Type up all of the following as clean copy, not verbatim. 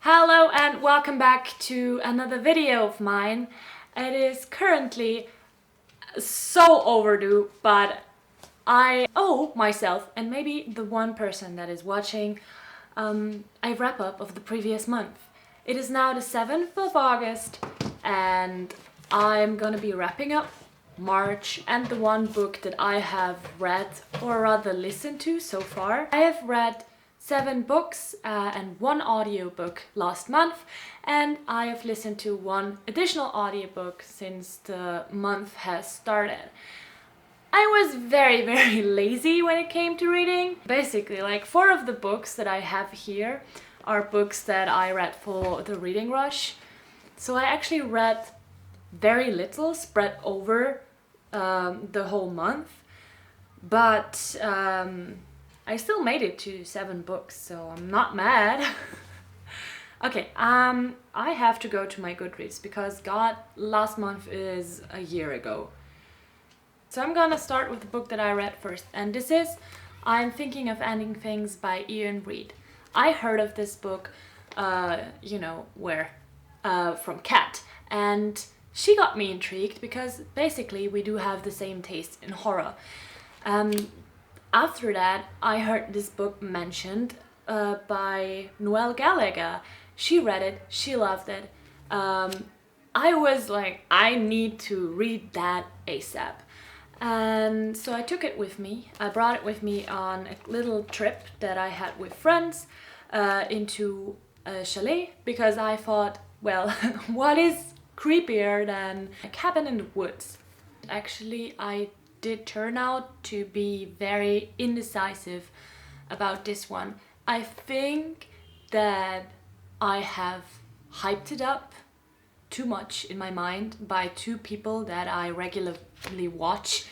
Hello and welcome back to another video of mine. It is currently so overdue, but I owe myself and maybe the one person that is watching a wrap up of the previous month. It is now the 7th of August and I'm gonna be wrapping up March and the one book that I have read, or rather listened to so far. I have read 7 books and 1 audiobook last month, and I have listened to 1 additional audiobook since the month has started. I was very lazy when it came to reading. Basically, like 4 of the books that I have here are books that I read for the reading rush. So I actually read very little spread over the whole month, but I still made it to 7 books, so I'm not mad. Okay, I have to go to my Goodreads because God, last month is a year ago. So I'm gonna start with the book that I read first, and this is I'm Thinking of Ending Things by Ian Reid. I heard of this book, you know where, from Kat, and she got me intrigued because basically we do have the same taste in horror. After that, I heard this book mentioned by Noelle Gallagher. She read it, she loved it. I was like, I need to read that ASAP. And so I took it with me. I brought it with me on a little trip that I had with friends into a chalet, because I thought, well, what is creepier than a cabin in the woods? Actually, I did turn out to be very indecisive about this one. I think that I have hyped it up too much in my mind by 2 people that I regularly watch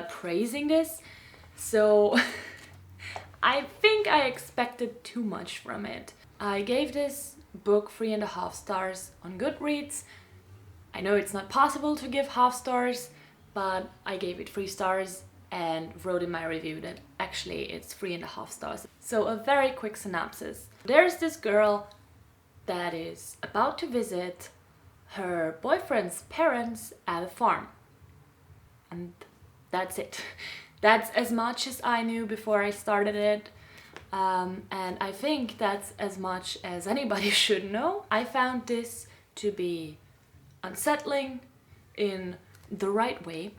praising this. So I think I expected too much from it. I gave this book 3.5 stars on Goodreads. I know it's not possible to give half stars, but I gave it 3 stars and wrote in my review that actually it's 3.5 stars. So a very quick synopsis. There's this girl that is about to visit her boyfriend's parents at a farm. And that's it. That's as much as I knew before I started it. And I think that's as much as anybody should know. I found this to be unsettling in the right way.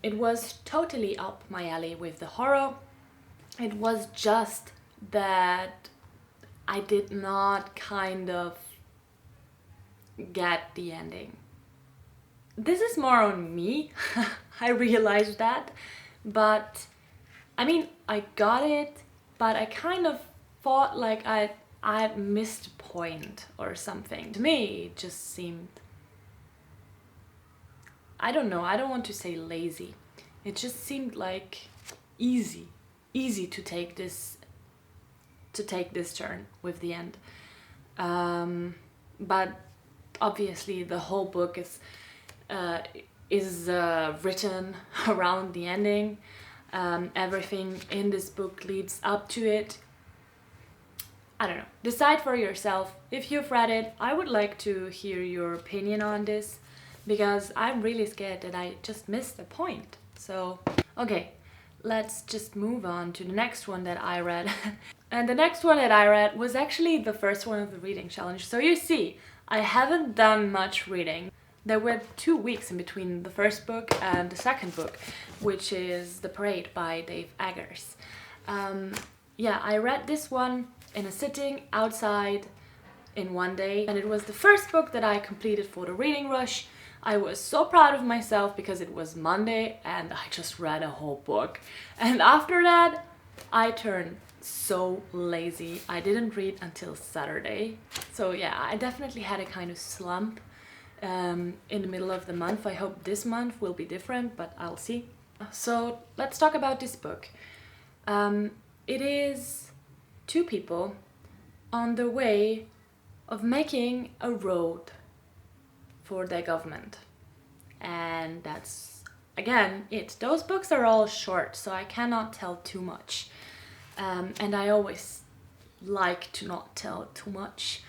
It was totally up my alley with the horror. It was just that I did not kind of get the ending. This is more on me. I realized that, but I mean, I got it, but I kind of thought like I had missed a point or something. To me, it just seemed, I don't know, I don't want to say lazy. It just seemed like easy to take this turn with the end. But obviously the whole book is written around the ending. Everything in this book leads up to it. I don't know. Decide for yourself. If you've read it, I would like to hear your opinion on this, because I'm really scared that I just missed a point. So, okay, let's just move on to the next one that I read. And the next one that I read was actually the first one of the reading challenge. So you see, I haven't done much reading. There were 2 weeks in between the first book and the second book, which is The Parade by Dave Eggers. Yeah, I read this one in a sitting outside in one day, and it was the first book that I completed for the reading rush. I was so proud of myself because it was Monday and I just read a whole book. And after that, I turned so lazy. I didn't read until Saturday. So yeah, I definitely had a kind of slump in the middle of the month. I hope this month will be different, but I'll see. So let's talk about this book. It is 2 people on the way of making a road for their government. And that's, again, it. Those books are all short, so I cannot tell too much. And I always like to not tell too much,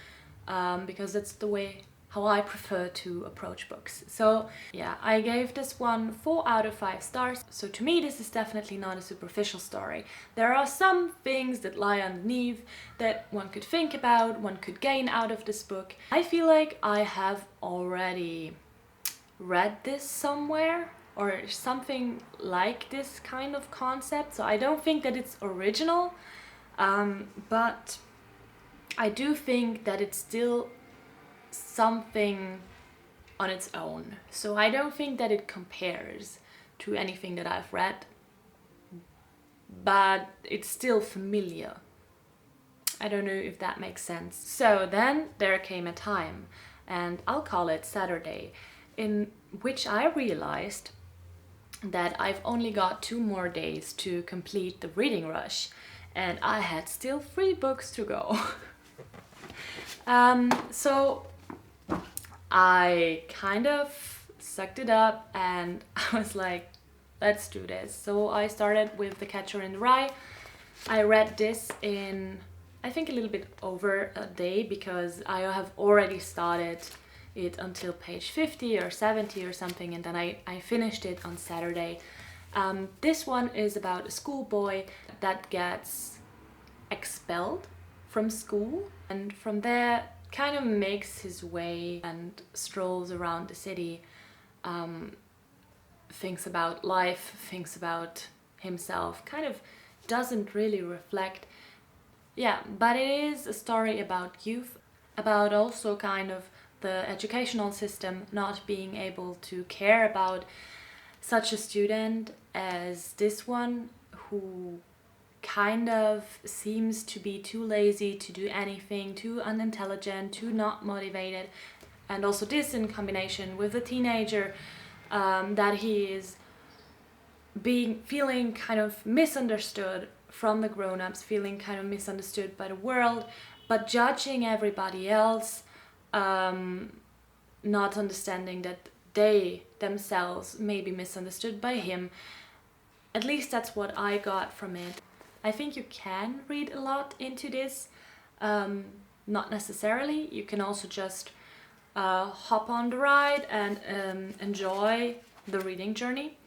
because that's the way how I prefer to approach books. So yeah, I gave this one 4 out of 5 stars. So to me, this is definitely not a superficial story. There are some things that lie underneath that one could think about, one could gain out of this book. I feel like I have already read this somewhere, or something like this kind of concept, so I don't think that it's original, but I do think that it's still something on its own. So I don't think that it compares to anything that I've read, but it's still familiar. I don't know if that makes sense. So then there came a time, and I'll call it Saturday, in which I realized that I've only got 2 more days to complete the reading rush, and I had still 3 books to go. So I kind of sucked it up and I was like, let's do this. So I started with The Catcher in the Rye. I read this in, I think, a little bit over a day, because I have already started it until page 50 or 70 or something, and then I finished it on Saturday. This one is about a schoolboy that gets expelled from school, and from there kind of makes his way and strolls around the city, thinks about life, thinks about himself, kind of doesn't really reflect. Yeah, but it is a story about youth, about also kind of the educational system not being able to care about such a student as this one, who kind of seems to be too lazy to do anything, too unintelligent, too not motivated. And also this in combination with a teenager, that he is feeling kind of misunderstood from the grown-ups, feeling kind of misunderstood by the world, but judging everybody else, not understanding that they themselves may be misunderstood by him. At least that's what I got from it. I think you can read a lot into this, not necessarily. You can also just hop on the ride and enjoy the reading journey.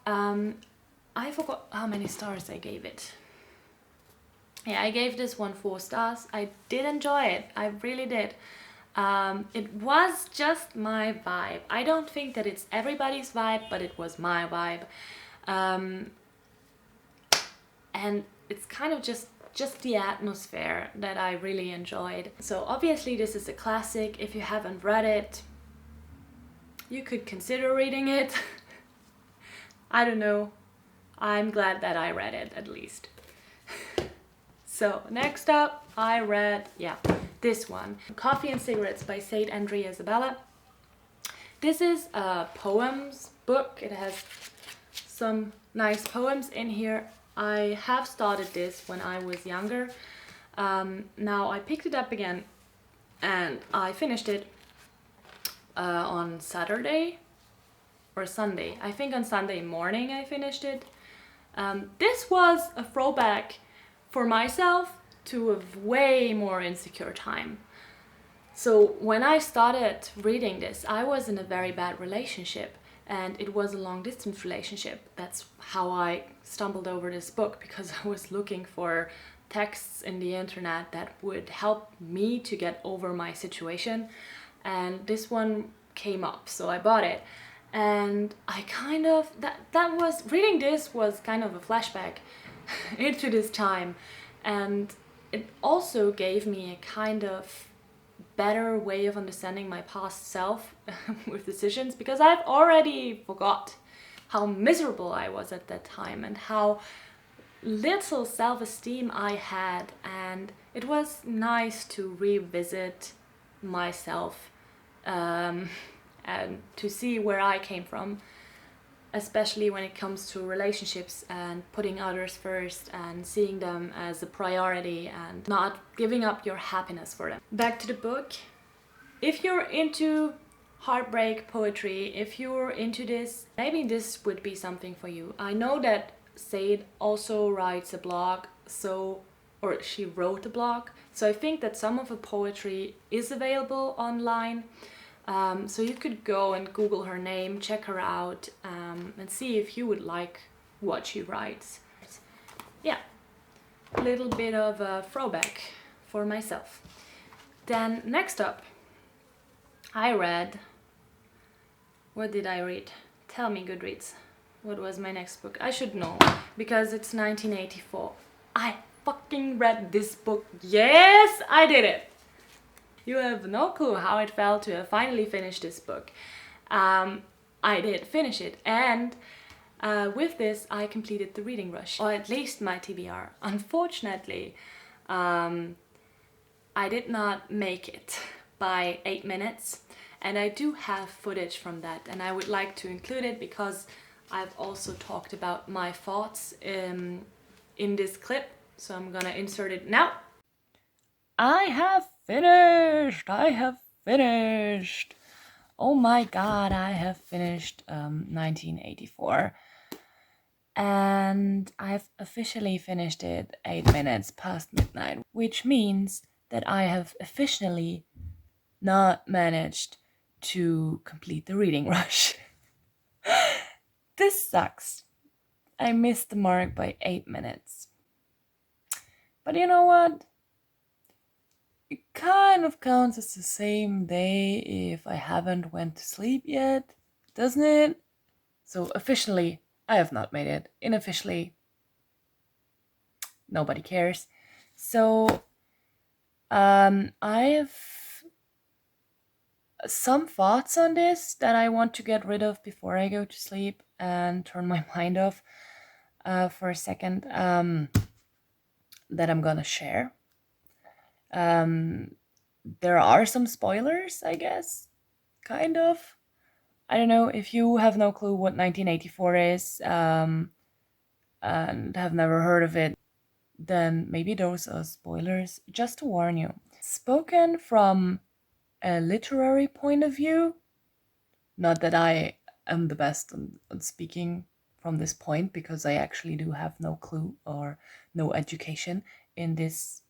I forgot how many stars I gave it. Yeah, I gave this one 4 stars. I did enjoy it. I really did. It was just my vibe. I don't think that it's everybody's vibe, but it was my vibe. And it's kind of just the atmosphere that I really enjoyed. So obviously this is a classic. If you haven't read it, you could consider reading it. I don't know. I'm glad that I read it, at least. So next up, I read, this one, Coffee and Cigarettes by Said Andrea Isabella. This is a poems book. It has some nice poems in here. I have started this when I was younger. Now I picked it up again and I finished it on Saturday or Sunday. I think on Sunday morning I finished it. This was a throwback for myself to a way more insecure time. So when I started reading this, I was in a very bad relationship, and it was a long distance relationship. That's how I stumbled over this book, because I was looking for texts in the internet that would help me to get over my situation, and this one came up, so I bought it. And I kind of, reading this was kind of a flashback into this time, and it also gave me a kind of better way of understanding my past self with decisions, because I've already forgot how miserable I was at that time and how little self-esteem I had, and it was nice to revisit myself and to see where I came from, especially when it comes to relationships and putting others first and seeing them as a priority and not giving up your happiness for them. Back to the book. If you're into heartbreak poetry, if you're into this, maybe this would be something for you. I know that Said also writes a blog, so or she wrote a blog. So I think that some of her poetry is available online. So you could go and Google her name, check her out, and see if you would like what she writes. Yeah, a little bit of a throwback for myself. Then next up, I read... What did I read? Tell me, Goodreads. What was my next book? I should know, because it's 1984. I fucking read this book. Yes, I did it! You have no clue how it felt to have finally finished this book. I did finish it, and with this I completed the reading rush, or at least my TBR. Unfortunately, I did not make it by 8 minutes, and I do have footage from that, and I would like to include it because I've also talked about my thoughts in this clip, so I'm gonna insert it now. I have finished! Oh my god, I have finished 1984. And I've officially finished it 8 minutes past midnight, which means that I have officially not managed to complete the reading rush. This sucks. I missed the mark by 8 minutes. But you know what? It kind of counts as the same day if I haven't went to sleep yet, doesn't it? So officially, I have not made it. Unofficially, nobody cares. So I have some thoughts on this that I want to get rid of before I go to sleep and turn my mind off for a second, that I'm gonna share. There are some spoilers, I guess, kind of. I don't know if you have no clue what 1984 is and have never heard of it, then maybe those are spoilers, just to warn you. Spoken from a literary point of view, not that I am the best on speaking from this point, because I actually do have no clue or no education in this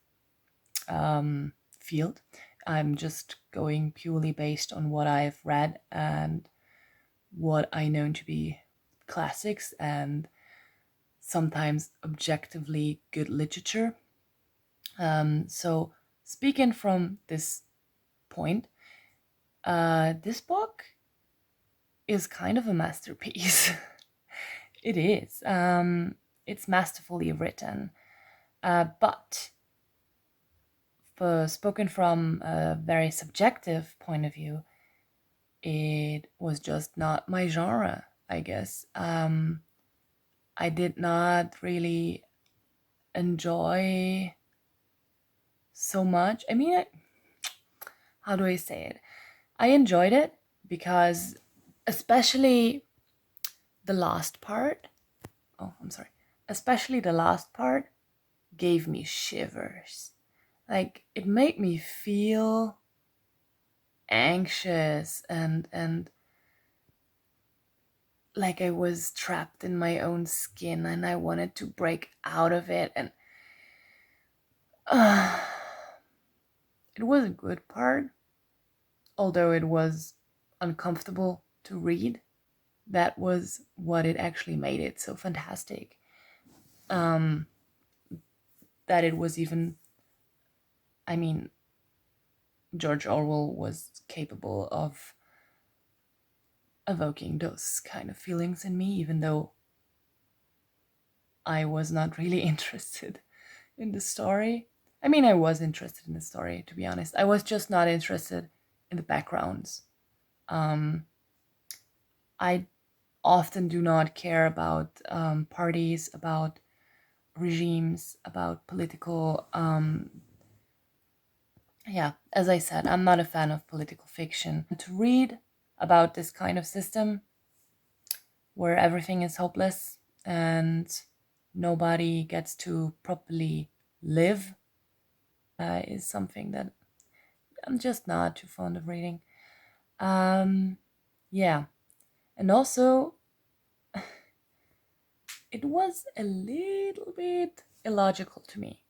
field. I'm just going purely based on what I've read and what I know to be classics and sometimes objectively good literature. So speaking from this point, this book is kind of a masterpiece. It is. It's masterfully written, but spoken from a very subjective point of view, it was just not my genre, I guess. I did not really enjoy so much. I mean, how do I say it? I enjoyed it because especially the last part, especially the last part gave me shivers. Like, it made me feel anxious and like I was trapped in my own skin and I wanted to break out of it. And it was a good part, although it was uncomfortable to read. That was what it actually made it so fantastic. That it was even, I mean, George Orwell was capable of evoking those kind of feelings in me, even though I was not really interested in the story. I mean, I was interested in the story, to be honest. I was just not interested in the backgrounds. I often do not care about parties, about regimes, about political... yeah, as I said, I'm not a fan of political fiction. To read about this kind of system where everything is hopeless and nobody gets to properly live is something that I'm just not too fond of reading. Yeah, and also it was a little bit illogical to me.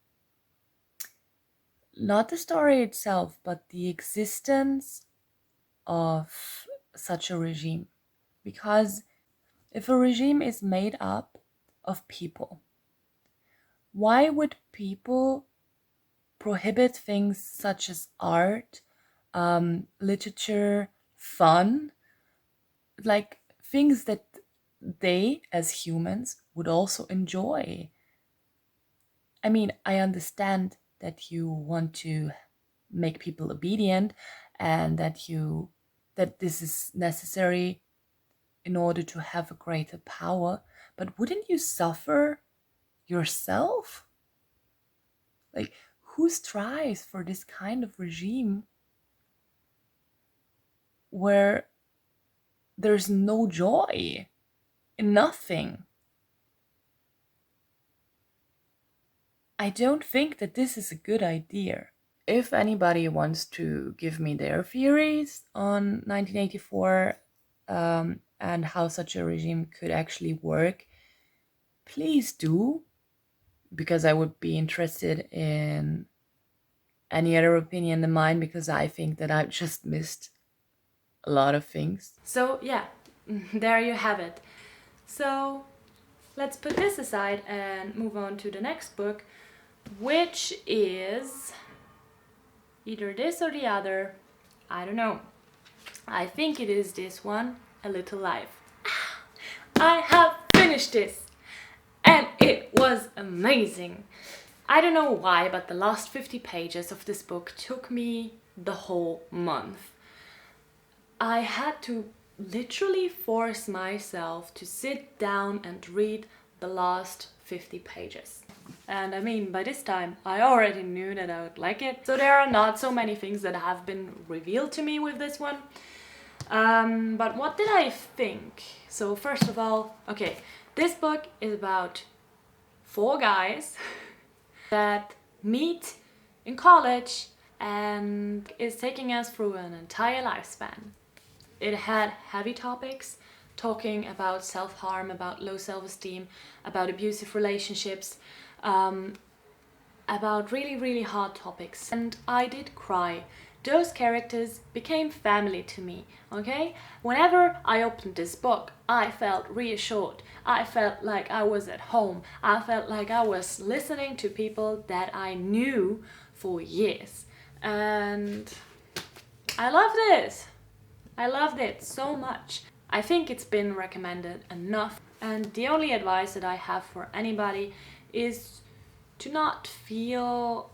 not the story itself, but the existence of such a regime. Because if a regime is made up of people, why would people prohibit things such as art, literature, fun, like things that they, as humans, would also enjoy? I mean, I understand that you want to make people obedient and that this is necessary in order to have a greater power, but wouldn't you suffer yourself? Like, who strives for this kind of regime where there's no joy in nothing? I don't think that this is a good idea. If anybody wants to give me their theories on 1984 and how such a regime could actually work, please do, because I would be interested in any other opinion than mine, because I think that I've just missed a lot of things. So yeah, there you have it. So let's put this aside and move on to the next book, which is either this or the other. I don't know. I think it is this one, A Little Life. I have finished this and it was amazing. I don't know why, but the last 50 pages of this book took me the whole month. I had to literally force myself to sit down and read the last 50 pages. And I mean, by this time, I already knew that I would like it. So there are not so many things that have been revealed to me with this one. But what did I think? So first of all, okay, this book is about 4 guys that meet in college and is taking us through an entire lifespan. It had heavy topics, talking about self-harm, about low self-esteem, about abusive relationships, about really, really hard topics. And I did cry. Those characters became family to me, okay? Whenever I opened this book, I felt reassured. I felt like I was at home. I felt like I was listening to people that I knew for years. And I love this. I loved it so much. I think it's been recommended enough. And the only advice that I have for anybody is to not feel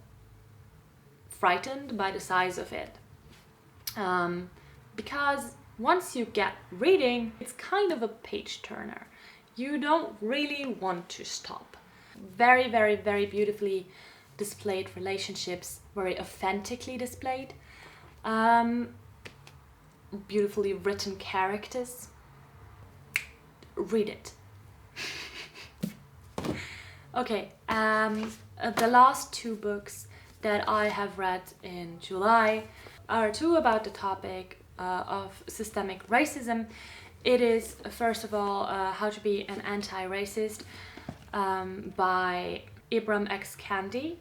frightened by the size of it. Because once you get reading, it's kind of a page turner. You don't really want to stop. Very, very, very beautifully displayed relationships, very authentically displayed. Beautifully written characters. Read it. Okay, the last 2 books that I have read in July are 2 about the topic of systemic racism. It is, first of all, How to Be an Anti-Racist by Ibram X. Kendi,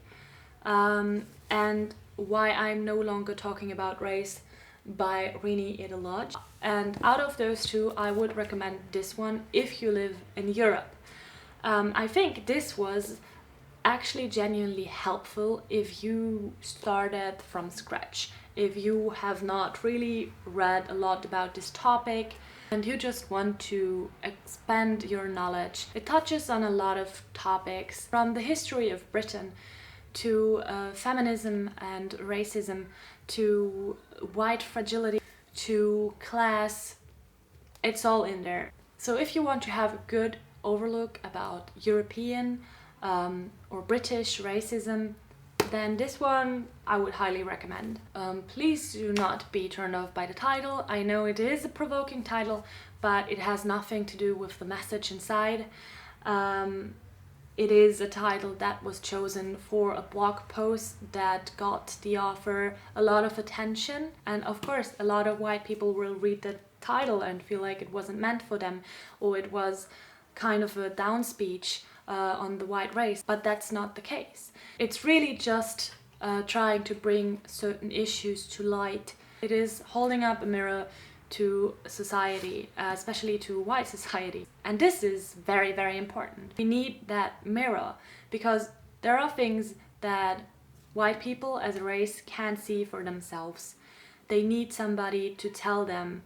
and Why I'm No Longer Talking About Race by Rini Edelodge. And out of those 2, I would recommend this one if you live in Europe. I think this was actually genuinely helpful if you started from scratch, if you have not really read a lot about this topic and you just want to expand your knowledge. It touches on a lot of topics, from the history of Britain to feminism and racism, to white fragility, to class. It's all in there. So if you want to have a good overlook about European or British racism, then this one I would highly recommend. Please do not be turned off by the title. I know it is a provoking title, but it has nothing to do with the message inside. It is a title that was chosen for a blog post that got the author a lot of attention, and of course a lot of white people will read the title and feel like it wasn't meant for them, or it was kind of a down speech on the white race, but that's not the case. It's really just trying to bring certain issues to light. It is holding up a mirror to society, especially to white society. And this is very, very important. We need that mirror because there are things that white people as a race can't see for themselves. They need somebody to tell them,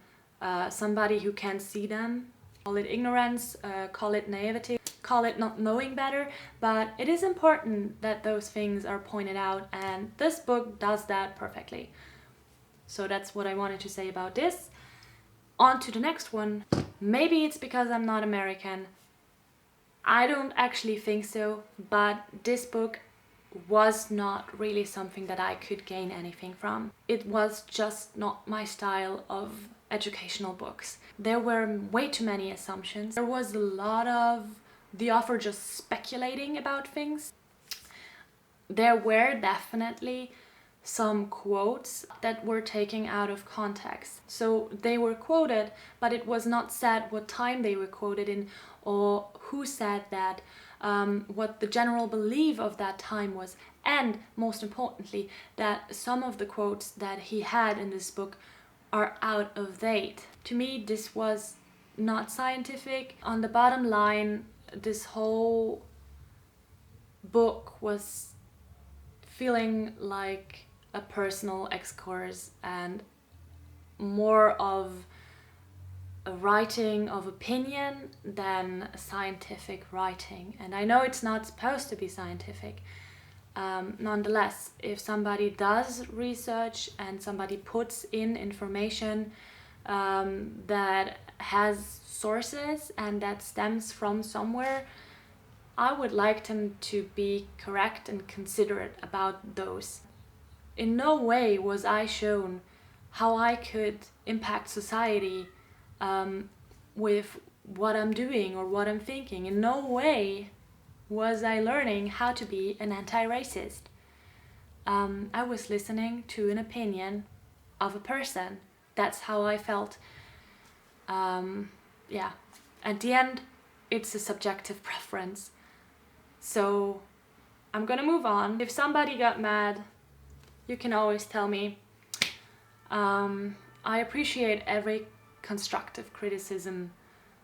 somebody who can see them. Call it ignorance, call it naivety, call it not knowing better, but it is important that those things are pointed out, and this book does that perfectly. So that's what I wanted to say about this. On to the next one. Maybe it's because I'm not American. I don't actually think so, but this book was not really something that I could gain anything from. It was just not my style of educational books. There were way too many assumptions. There was a lot of the author just speculating about things. There were definitely some quotes that were taken out of context. So they were quoted, but it was not said what time they were quoted in or who said that, what the general belief of that time was, and most importantly, that some of the quotes that he had in this book are out of date. To me, this was not scientific. On the bottom line, this whole book was feeling like a personal excursus and more of a writing of opinion than a scientific writing. And I know it's not supposed to be scientific. Nonetheless, if somebody does research and somebody puts in information that has sources and that stems from somewhere, I would like them to be correct and considerate about those. In no way was I shown how I could impact society with what I'm doing or what I'm thinking. In no way was I learning how to be an anti-racist. I was listening to an opinion of a person. That's how I felt. Yeah, at the end, it's a subjective preference. So I'm gonna move on. If somebody got mad, you can always tell me. I appreciate every constructive criticism.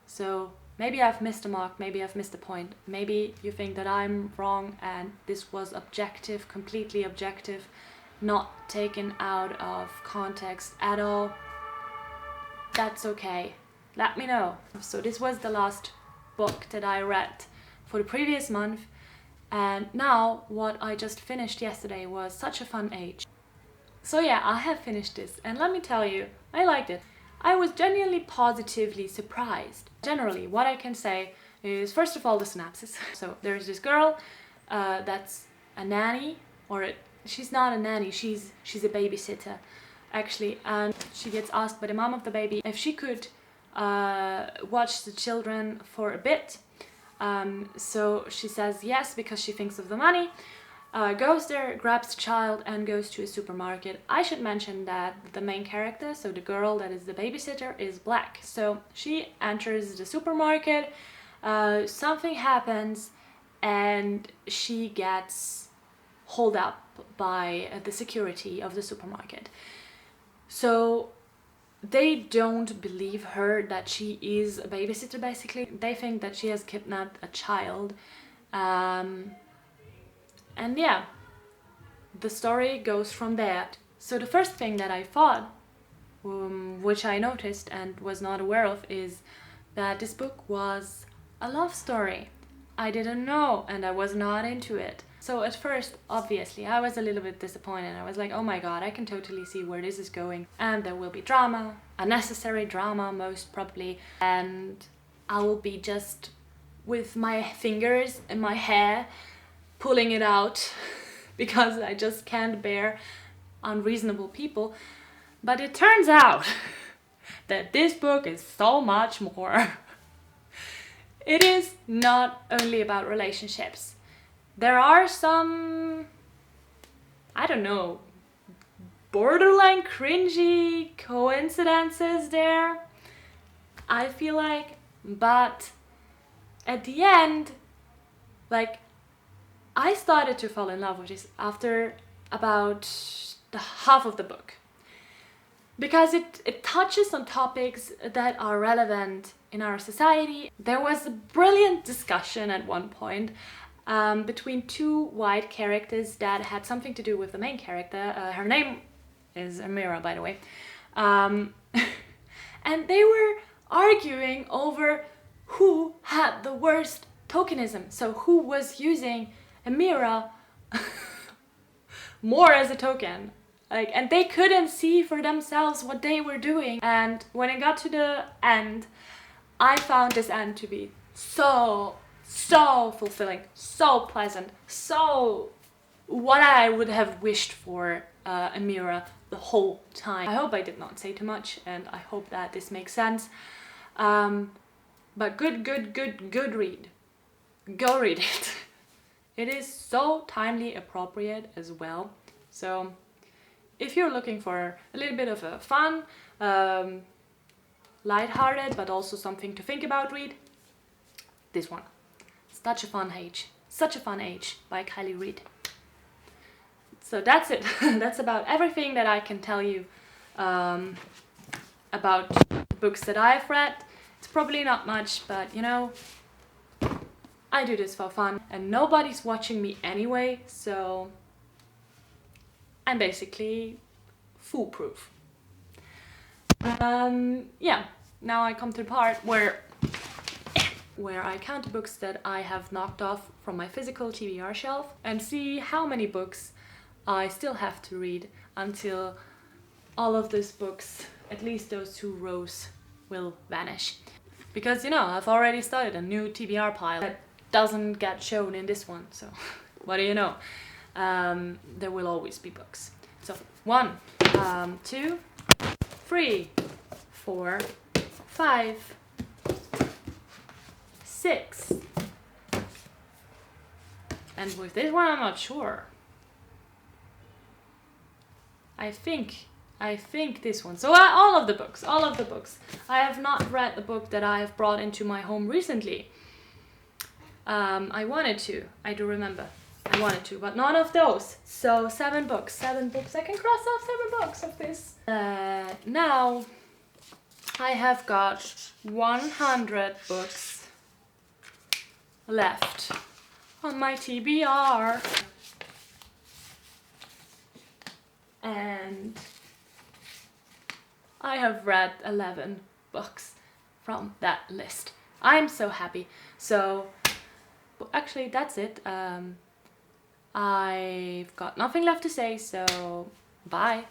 So maybe I've missed a mark, maybe I've missed a point. Maybe you think that I'm wrong and this was objective, completely objective, not taken out of context at all. That's okay. Let me know. So this was the last book that I read for the previous month. And now what I just finished yesterday was such a fun age. So yeah, I have finished this and let me tell you, I liked it. I was genuinely positively surprised. Generally, what I can say is, first of all, the synopsis. So there's this girl that's a nanny, or she's not a nanny, she's a babysitter actually, and she gets asked by the mom of the baby if she could watch the children for a bit. So she says yes because she thinks of the money. Goes there, grabs the child and goes to a supermarket. I should mention that the main character, so the girl that is the babysitter, is black. So she enters the supermarket, something happens and she gets hauled up by the security of the supermarket. So they don't believe her that she is a babysitter basically. They think that she has kidnapped a child. And yeah, the story goes from there. So the first thing that I thought, which I noticed and was not aware of, is that this book was a love story. I didn't know and I was not into it. So at first, obviously, I was a little bit disappointed. I was like, oh my god, I can totally see where this is going. And there will be drama, unnecessary drama most probably. And I will be just with my fingers in my hair pulling it out because I just can't bear unreasonable people. But it turns out that this book is so much more. It is not only about relationships. There are some, I don't know, borderline cringy coincidences there, I feel like, but at the end, like, I started to fall in love with this after about the half of the book, because it touches on topics that are relevant in our society. There was a brilliant discussion at one point between two white characters that had something to do with the main character. Her name is Amira, by the way. And they were arguing over who had the worst tokenism. So who was using Amira more as a token. And they couldn't see for themselves what they were doing. And when it got to the end, I found this end to be so fulfilling, so pleasant, so what I would have wished for Amira the whole time. I hope I did not say too much, and I hope that this makes sense. But good read. Go read it. It is so timely appropriate as well. So if you're looking for a little bit of a fun, light-hearted, but also something to think about read, this one. Such a fun age. Such a fun age by Kylie Reid. So that's it. That's about everything that I can tell you about the books that I've read. It's probably not much, but you know, I do this for fun and nobody's watching me anyway, so I'm basically foolproof. Yeah, now I come to the part where I count the books that I have knocked off from my physical TBR shelf and see how many books I still have to read until all of these books, at least those 2 rows, will vanish. Because, you know, I've already started a new TBR pile that doesn't get shown in this one, so what do you know? There will always be books. So 1, 2, 3, 4, 5, 6. And with this one I'm not sure. I think this one. So all of the books. I have not read the book that I have brought into my home recently. I wanted to. I do remember. I wanted to, but none of those. So 7 books. 7 books. I can cross off 7 books of this. Now I have got 100 books left on my TBR. And I have read 11 books from that list. I'm so happy. So actually that's it. I've got nothing left to say, so bye.